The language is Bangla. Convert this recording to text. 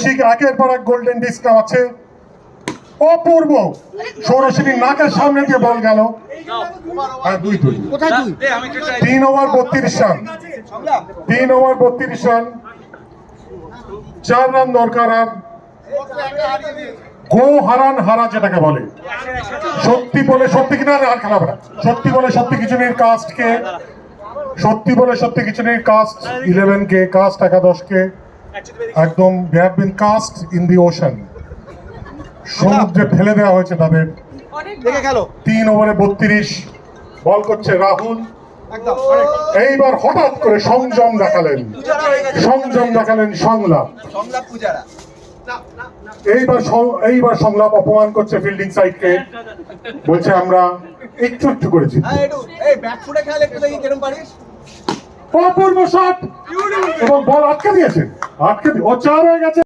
কৌশিক একের পর এক গোল্ডেন ডিস্ক আছে, অপূর্ব। সৌরসেনীর নাকের সামনে দিয়ে বল গেল। হ্যাঁ, 2-2। 3 over 32 run, 3 over 32 run, 4 run দরকার। আর গো হারান হারা যেটাকে বলে, সত্যি বলে সত্যি কিনা আর খেলা হবে না, সত্যি বলে সত্যি কিছু নেই কাস্টকে, সত্যি বলে সত্যি কিছু নেই কাস্ট 11 কে, কাস্ট 11 কে একদম they have been cast in the ocean, সমুদ্রে ফেলে দেওয়া হয়েছে তাদের। 3 ওভারে 32 বল করছে রাহুল। এইবার হঠাৎ করে সংযম দেখালেন, সংযম দেখালেন সংলাপ। এইবার সংলাপ অপমান করছে ফিল্ডিং সাইডকে, বলছে আমরা একটু একটু করেছি। অপূর্ব শট এবং বল আটকে দিয়েছে, ও 4 হয়ে গেছে।